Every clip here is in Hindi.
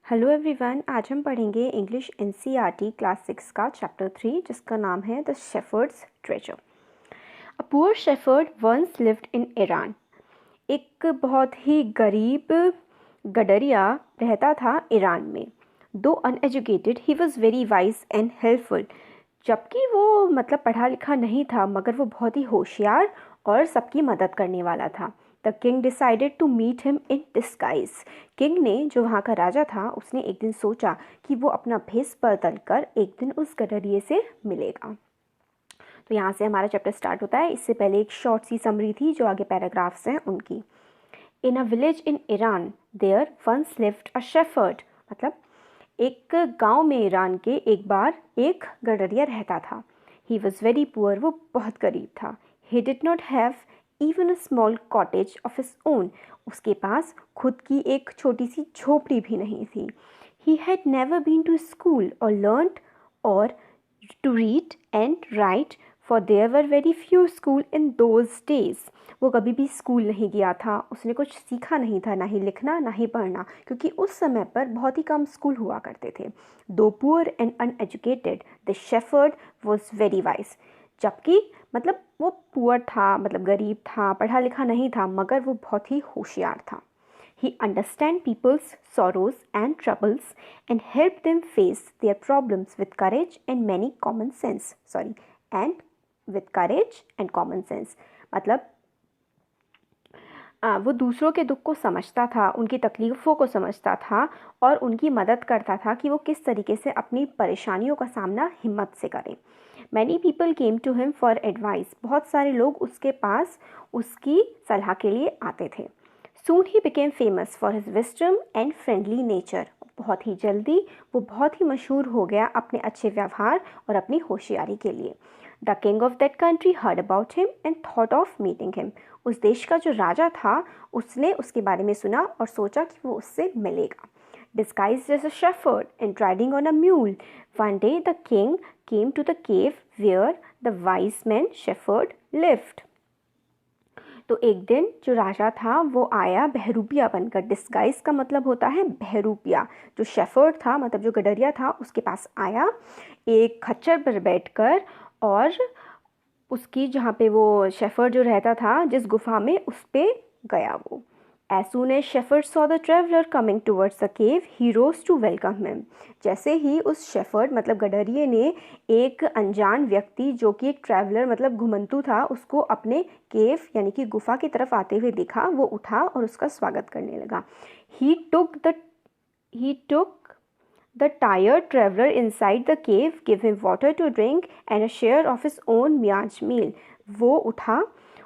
हेलो एवरीवन, आज हम पढ़ेंगे इंग्लिश एनसीईआरटी क्लास 6 का चैप्टर 3 जिसका नाम है the shepherd's treasure. A poor shepherd once lived in Iran. एक बहुत ही गरीब गडरिया रहता था ईरान में। दो uneducated he was very wise and helpful. जबकि वो पढ़ा लिखा नहीं था, मगर वो बहुत ही होशियार और सबकी मदद करने वाला था। The king decided to meet him in disguise. King ने, जो वहाँ का राजा था, उसने एक दिन सोचा कि वो अपना भेष बदल कर एक दिन उस गडरिये से मिलेगा। तो यहाँ से हमारा चैप्टर स्टार्ट होता है। इससे पहले एक शॉर्ट सी समरी थी जो आगे पैराग्राफ्स हैं उनकी। In a village in Iran there once lived a shepherd. मतलब एक गांव में ईरान के एक बार एक गडरिया रहता था। He was very poor. वो बहुत गरीब था। He did not have even a small cottage of his own. उसके पास खुद की एक छोटी सी झोपड़ी भी नहीं थी। He had never been to school और लर्नड और to read and write, for there were very few schools in those days. वो कभी भी स्कूल नहीं गया था, उसने कुछ सीखा नहीं था, ना ही लिखना ना ही पढ़ना, क्योंकि उस समय पर बहुत ही कम स्कूल हुआ करते थे। दो poor and uneducated, the shepherd was very wise. जबकि वो पुअर था, गरीब था, पढ़ा लिखा नहीं था, मगर वो बहुत ही होशियार था। He understand people's sorrows and troubles and help them face their problems with courage and many common sense. And with courage and common sense. मतलब वो दूसरों के दुख को समझता था, उनकी तकलीफ़ों को समझता था और उनकी मदद करता था कि वो किस तरीके से अपनी परेशानियों का सामना हिम्मत से करें। Many people came to him for advice. बहुत सारे लोग उसके पास उसकी सलाह के लिए आते थे। Soon he became famous for his wisdom and friendly nature. बहुत ही जल्दी वो बहुत ही मशहूर हो गया अपने अच्छे व्यवहार और अपनी होशियारी के लिए। The king of that country heard about him and thought of meeting him. उस देश का जो राजा था उसने उसके बारे में सुना और सोचा कि वो उससे मिलेगा। Disguised as a shepherd and riding on a mule, one day the king came to the cave where the wise man shepherd lived. तो एक दिन जो राजा था वो आया बहरूपिया बनकर। डिस्गाइज का मतलब होता है बहरूपिया। जो शेफर्ड था, जो गडरिया था, उसके पास आया एक खच्चर पर बैठकर, और उसकी जहाँ पे वो शेफर्ड जो रहता था, जिस गुफा में, उस पे गया वो। As soon as shepherd saw the traveler coming towards the cave, he rose to welcome him. जैसे ही उस शेफर्ड गडरिये ने एक अनजान व्यक्ति जो कि एक ट्रैवलर घुमंतु था, उसको अपने केव यानी कि गुफा की तरफ आते हुए देखा, वो उठा और उसका स्वागत करने लगा। He took the tired traveler inside the cave, gave him water to drink and a share of his own miaj meal. वो उठा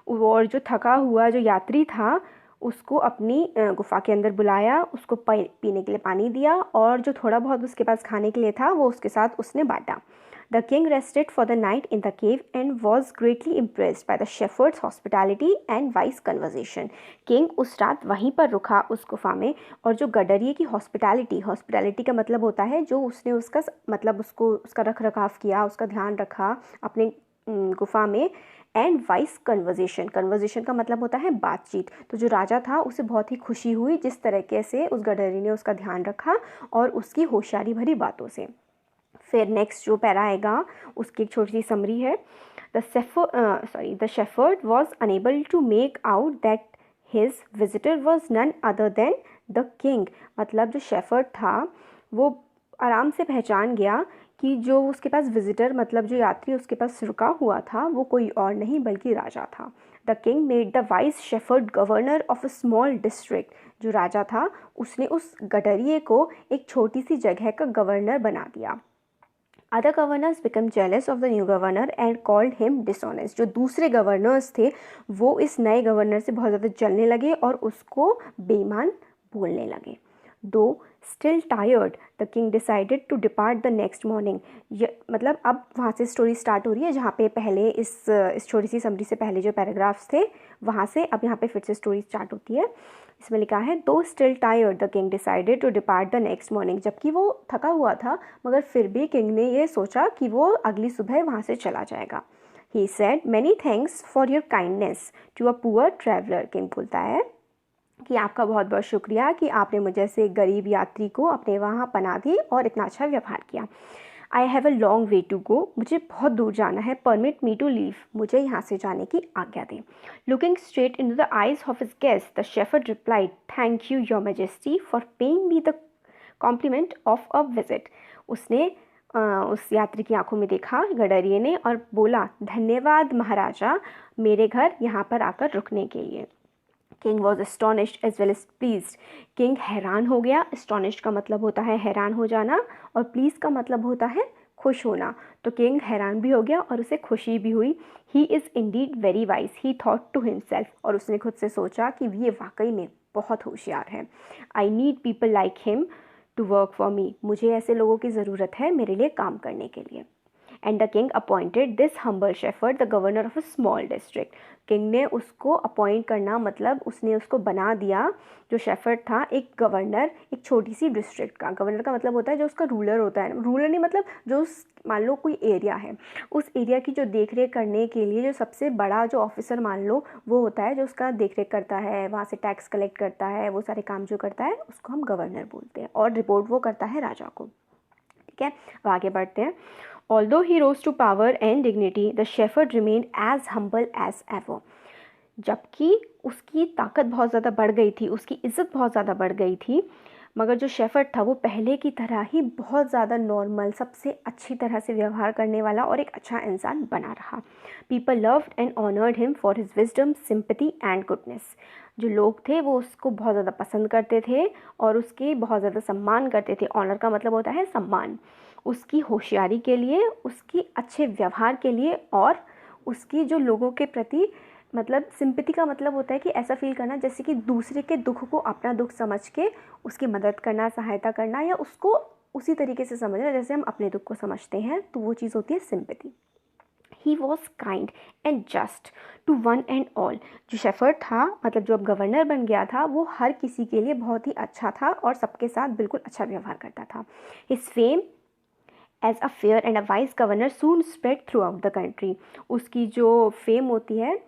और जो थका हुआ जो यात्री था उसको अपनी गुफा के अंदर बुलाया, उसको पीने के लिए पानी दिया और जो थोड़ा बहुत उसके पास खाने के लिए था वो उसके साथ उसने बांटा। The king rested for the night in the cave and was greatly impressed by the shepherd's hospitality and wise conversation. King उस रात वहीं पर रुका उस गुफा में, और जो गडरिये की हॉस्पिटैलिटी का मतलब होता है जो उसने उसका उसको उसका रख रखाव किया, उसका ध्यान रखा अपने गुफा में। एंड वाइस कन्वर्जेशन का मतलब होता है बातचीत। तो जो राजा था उसे बहुत ही खुशी हुई जिस तरीके से उस गडरिये ने उसका ध्यान रखा और उसकी होशियारी भरी बातों से। फिर नेक्स्ट जो पैरा आएगा उसकी एक छोटी सी समरी है। The shepherd was unable to make out that his visitor was none other than the king. मतलब जो शेफर्ड था वो आराम से पहचान गया कि जो उसके पास विजिटर जो यात्री उसके पास रुका हुआ था वो कोई और नहीं बल्कि राजा था। The king made the vice shepherd governor of a small district. जो राजा था उसने उस गडरिये को एक छोटी सी जगह का गवर्नर बना दिया। Other governors became jealous of the new governor and called him dishonest. जो दूसरे गवर्नर्स थे वो इस नए गवर्नर से बहुत ज़्यादा जलने लगे और उसको बेईमान बोलने लगे। Though still tired, the king decided to depart the next morning. अब वहाँ से स्टोरी स्टार्ट हो रही है, जहाँ पे पहले इस छोटी सी समरी से पहले जो पैराग्राफ्स थे वहाँ से अब यहाँ पे फिर से स्टोरी स्टार्ट होती है। इसमें लिखा है though still tired the king decided to depart the next morning. जबकि वो थका हुआ था मगर फिर भी किंग ने ये सोचा कि वो अगली सुबह वहाँ से चला जाएगा। He said many thanks for your kindness to a poor traveller. King बोलता है कि आपका बहुत बहुत शुक्रिया कि आपने मुझे जैसे एक गरीब यात्री को अपने वहाँ पनाह दी और इतना अच्छा व्यवहार किया। I have a long way to go, मुझे बहुत दूर जाना है। परमिट मी टू लीव, मुझे यहाँ से जाने की आज्ञा दें। Looking straight into the eyes of his guest the shepherd replied, thank you your majesty for paying me the compliment of a visit. उसने उस यात्री की आंखों में देखा, गडरिये ने, और बोला, धन्यवाद महाराजा मेरे घर यहाँ पर आकर रुकने के लिए। King was astonished as well as pleased, king हैरान हो गया। एस्टोनिश्ड का मतलब होता है हैरान हो जाना, और प्लीज का मतलब होता है खुश होना। तो किंग हैरान भी हो गया और उसे खुशी भी हुई। He is indeed very wise, he thought to himself, और उसने खुद से सोचा कि ये वाकई में बहुत होशियार है। I need people like him to work for me, मुझे ऐसे लोगों की ज़रूरत है मेरे लिए काम करने के लिए। And the king appointed this humble shepherd the governor of a small district, king ने उसको अपॉइंट करना मतलब उसने उसको बना दिया, जो शेफर्ड था, एक गवर्नर एक छोटी सी डिस्ट्रिक्ट का। गवर्नर का मतलब होता है जो उसका रूलर होता है, रूलर नहीं मतलब जो मान लो कोई एरिया है, उस एरिया की जो देख रेख करने के लिए जो सबसे बड़ा जो ऑफिसर मान लो वो होता है, जो उसका देख रेख करता है, वहाँ से टैक्स कलेक्ट करता है, वो सारे काम जो करता है उसको हम गवर्नर बोलते हैं, और रिपोर्ट वो करता है राजा को। ठीक है, अब आगे बढ़ते हैं। Although he rose to power and dignity, the shepherd remained as humble as ever. जबकि उसकी ताकत बहुत ज़्यादा बढ़ गई थी, उसकी इज़्ज़त बहुत ज़्यादा बढ़ गई थी, मगर जो शेफर्ड था वो पहले की तरह ही बहुत ज़्यादा नॉर्मल, सबसे अच्छी तरह से व्यवहार करने वाला और एक अच्छा इंसान बना रहा। People loved and honoured him for his wisdom, sympathy and goodness. जो लोग थे वो उसको बहुत ज़्यादा पसंद करते थे और उसकी बहुत ज़्यादा सम्मान करते थे। ऑनर का मतलब होता है सम्मान। उसकी होशियारी के लिए, उसकी अच्छे व्यवहार के लिए, और उसकी जो लोगों के प्रति मतलब सिंपैथी का मतलब होता है कि ऐसा फील करना जैसे कि दूसरे के दुख को अपना दुख समझ के उसकी मदद करना, सहायता करना, या उसको उसी तरीके से समझना जैसे हम अपने दुख को समझते हैं, तो वो चीज़ होती है sympathy. He was kind and just to one and all. जो शेफर्ड था मतलब जो अब गवर्नर बन गया था, वो हर किसी के लिए बहुत ही अच्छा था और सबके साथ बिल्कुल अच्छा व्यवहार करता था। His fame as a fair and a wise governor soon spread throughout the country. उसकी जो फेम होती है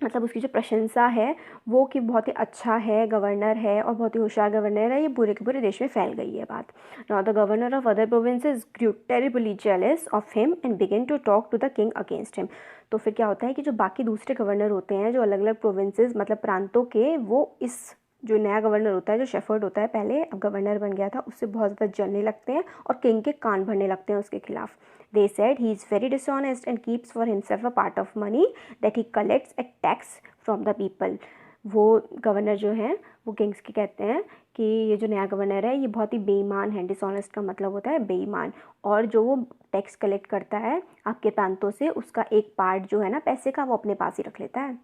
मतलब उसकी जो प्रशंसा है वो कि बहुत ही अच्छा है गवर्नर है और बहुत ही होशियार गवर्नर है, ये पूरे के पूरे देश में फैल गई है बात। Now the governor of other provinces grew terribly jealous of him and began to talk to the king against him. तो फिर क्या होता है कि जो बाकी दूसरे गवर्नर होते हैं जो अलग अलग प्रोविंसेस मतलब प्रांतों के, वो इस जो नया गवर्नर होता है, जो शेफर्ड होता है पहले अब गवर्नर बन गया था, उससे बहुत ज़्यादा जलने लगते हैं और किंग के कान भरने लगते हैं उसके खिलाफ। They said he is very dishonest and keeps for himself a part of money that he collects a tax from the people. वो गवर्नर जो हैं वो किंग्स के कहते हैं कि ये जो नया गवर्नर है ये बहुत ही बेईमान है। डिसऑनेस्ट का मतलब होता है बेईमान, और जो वो टैक्स कलेक्ट करता है आपके प्रांतों से, उसका एक पार्ट जो है ना पैसे का, वो अपने पास ही रख लेता है।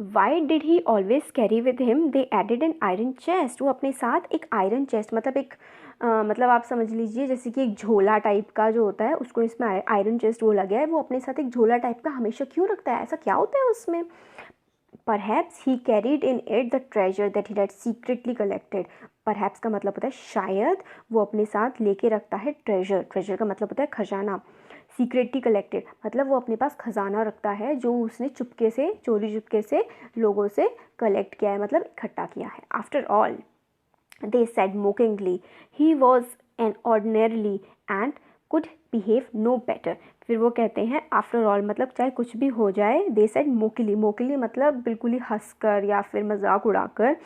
Why did he always carry with him they added an iron chest. वो अपने साथ एक आयरन चेस्ट मतलब एक मतलब आप समझ लीजिए जैसे कि एक झोला टाइप का जो होता है, उसको इसमें आयरन चेस्ट बोला गया है। वो अपने साथ एक झोला टाइप का हमेशा क्यों रखता है, ऐसा क्या होता है उसमें? Perhaps he carried in it the treasure that he had secretly collected. Perhaps का मतलब होता है शायद, वो अपने साथ लेके रखता है ट्रेजर। ट्रेजर का मतलब होता है खजाना। सीक्रेटली कलेक्टेड मतलब वो अपने पास खजाना रखता है जो उसने चुपके से, चोरी चुपके से लोगों से कलेक्ट किया है, मतलब इकट्ठा किया है। After all they said mockingly, he was an ordinarily and could behave no better। फिर वो कहते हैं आफ्टर ऑल मतलब चाहे कुछ भी हो जाए, दे said मोकली, मोकली मतलब बिल्कुल ही हंसकर या फिर मजाक उड़ाकर,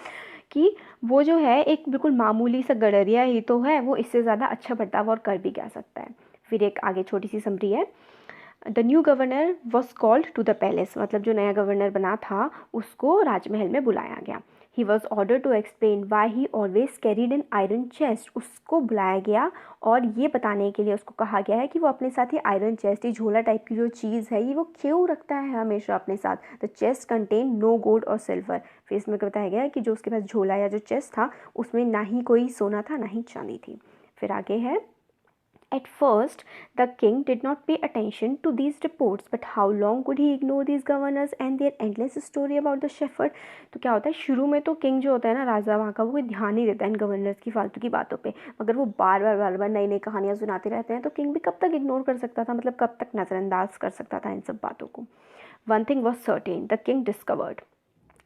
कि वो जो है एक बिल्कुल मामूली सा गडरिया ही तो है, वो इससे ज़्यादा अच्छा बर्ताव और कर भी क्या सकता है। फिर एक आगे छोटी सी समरी है। The new governor was called to the palace, मतलब जो नया गवर्नर बना था उसको राजमहल में बुलाया गया। He was order to explain why he always carried an iron chest. उसको बुलाया गया और ये बताने के लिए उसको कहा गया है कि वो अपने साथ ही आयरन चेस्ट, ये झोला टाइप की जो चीज़ है, ये वो क्यों रखता है हमेशा अपने साथ। The chest contain no gold or silver. फिर इसमें बताया गया है कि जो उसके पास झोला या जो चेस्ट था उसमें ना ही कोई सोना था ना ही चांदी थी। फिर आगे है, At first, the king did not pay attention to these reports, but how long could he ignore these governors and their endless story about the shepherd? तो क्या होता है, शुरू में तो किंग जो होता है ना, राजा वहाँ का, वो कोई ध्यान नहीं देता इन गवर्नर्स की फालतू की बातों पे, मगर वो बार बार नई नई कहानियाँ सुनाते रहते हैं, तो किंग भी कब तक इग्नोर कर सकता था, मतलब कब तक नज़रअंदाज कर सकता था इन सब बातों को। One thing was certain, the king discovered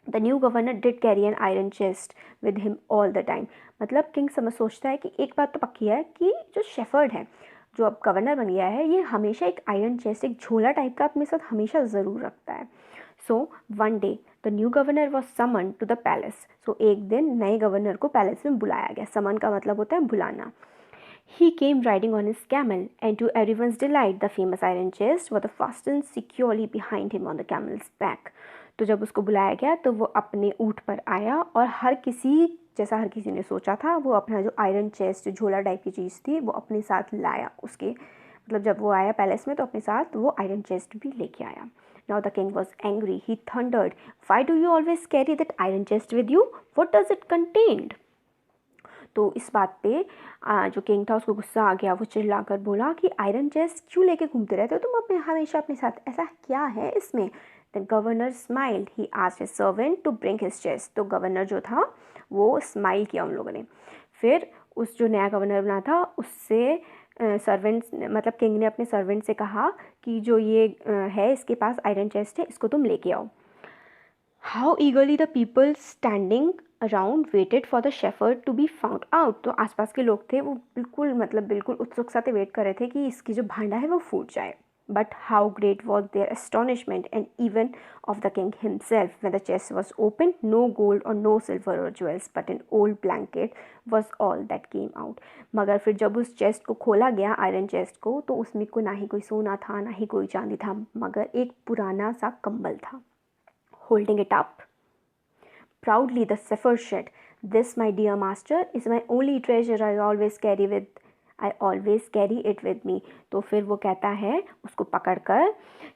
the new governor did carry N iron chest with him all the time. मतलब किंग सोचता है कि एक बात तो पक्की है कि जो शेफर्ड है, जो अब गवर्नर बन गया है, ये हमेशा एक आयरन चेस्ट, एक झोला टाइप का अपने साथ हमेशा ज़रूर रखता है। So one day the new governor was summon to the palace. सो एक दिन नए गवर्नर को पैलेस में बुलाया गया। समन का मतलब होता है बुलाना। He came riding on his camel, and to everyone's delight, the famous iron chest was fastened securely behind him on the camel's back. तो जब उसको बुलाया गया तो वो अपने ऊँट पर आया और हर किसी ने सोचा था, वो अपना जो आयरन चेस्ट, झोला टाइप की चीज़ थी, वो अपने साथ लाया। उसके मतलब जब वो आया पैलेस में तो अपने साथ वो आयरन चेस्ट भी लेके आया। Now the king was angry. He thundered, "Why do you always carry that iron chest with you? What does it contain?" तो इस बात पे जो किंग था उसको गुस्सा आ गया। वो चिल्लाकर बोला कि आयरन चेस्ट क्यों लेके घूमते रहते हो तुम हमेशा अपने साथ, ऐसा क्या है इसमें? The governor smiled. He asked his servant to bring his chest. तो गवर्नर जो था वो स्माइल किया उन लोगों ने। फिर उस जो नया गवर्नर बना था उससे सर्वेंट मतलब किंग ने अपने सर्वेंट से कहा कि जो ये है, इसके पास आयरन चेस्ट है, इसको तुम लेके आओ। How eagerly the people standing around waited for the shepherd to be found out. तो आसपास के लोग थे वो बिल्कुल उत्सुकता से वेट कर रहे थे कि इसकी जो भांडा है वो फूट जाए। But how great was their astonishment and even of the king himself when the chest was open. No gold or no silver or jewels but an old blanket was all that came out. मगर फिर जब उस चेस्ट को खोला गया, आयरन चेस्ट को, तो उसमें को ना ही कोई सोना था ना ही कोई चांदी था, मगर एक पुराना सा कंबल था। Holding it up proudly, the shepherd said, "This, my dear master, is my only treasure. I always carry it with me." तो फिर वो कहता है उसको पकड़कर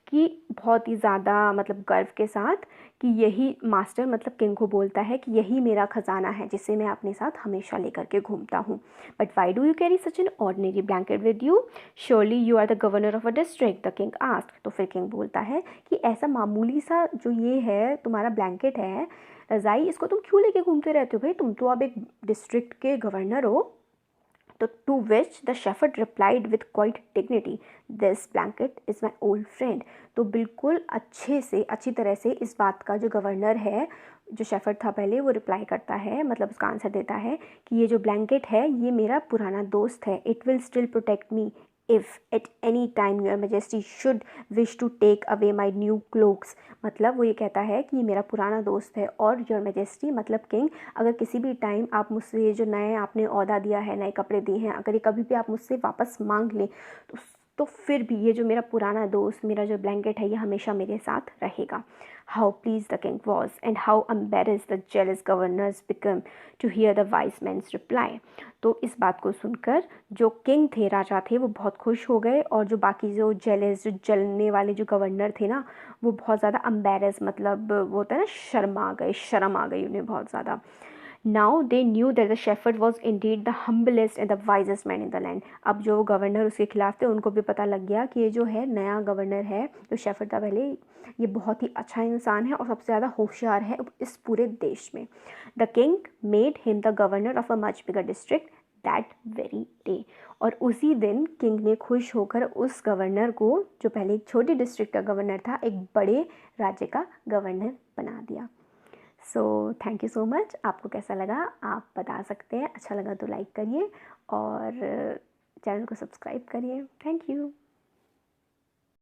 कि बहुत ही ज़्यादा मतलब गर्व के साथ कि यही मास्टर मतलब किंग को बोलता है कि यही मेरा खजाना है जिसे मैं अपने साथ हमेशा लेकर के घूमता हूँ। But why do you carry such an ordinary blanket with you? Surely you are the governor of a district, the king asked. तो फिर किंग बोलता है कि ऐसा मामूली सा जो ये है तुम्हारा ब्लैंकेट है, रज़ाई, इसको तुम क्यों लेके घूमते रहते हो भाई? तुम तो अब एक डिस्ट्रिक्ट के गवर्नर हो। तो to which the shepherd replied with quite dignity, "this blanket is my old friend." तो बिल्कुल अच्छी तरह से इस बात का जो गवर्नर है, जो शेफर्ड था पहले, वो रिप्लाई करता है, मतलब उसका आंसर देता है कि ये जो ब्लैंकेट है ये मेरा पुराना दोस्त है। "It will still protect me if at any time your majesty should wish to take away my new cloaks." मतलब वो ये कहता है कि ये मेरा पुराना दोस्त है और योर मेजेस्टी मतलब किंग, अगर किसी भी टाइम आप मुझसे ये जो नए आपने ओहदा दिया है, नए कपड़े दिए हैं, अगर ये कभी भी आप मुझसे वापस मांग लें तो फिर भी ये जो मेरा पुराना दोस्त, मेरा जो ब्लैंकेट है, ये हमेशा मेरे साथ रहेगा। How pleased the king was and how embarrassed the jealous governors become to hear the wise man's reply. तो इस बात को सुनकर जो किंग थे, राजा थे, वो बहुत खुश हो गए और जो बाकी जो जेलस, जो जलने वाले जो गवर्नर थे ना, वो बहुत ज़्यादा एम्बेरस मतलब वो होता है ना, शर्म आ गई उन्हें बहुत ज़्यादा। Now they knew that the shepherd was indeed the humblest and the wisest man in the land. अब जो गवर्नर उसके खिलाफ थे उनको भी पता लग गया कि ये जो है नया गवर्नर है, जो शेफर्ड था पहले, ये बहुत ही अच्छा इंसान है और सबसे ज़्यादा होशियार है इस पूरे देश में। The king made him the governor of a much bigger district that very day. और उसी दिन किंग ने खुश होकर उस गवर्नर को, जो पहले एक छोटी डिस्ट्रिक्ट का गवर्नर था, एक बड़े राज्य का गवर्नर बना दिया। So thank you so much. आपको कैसा लगा आप बता सकते हैं। अच्छा लगा तो लाइक करिए और चैनल को सब्सक्राइब करिए। Thank you.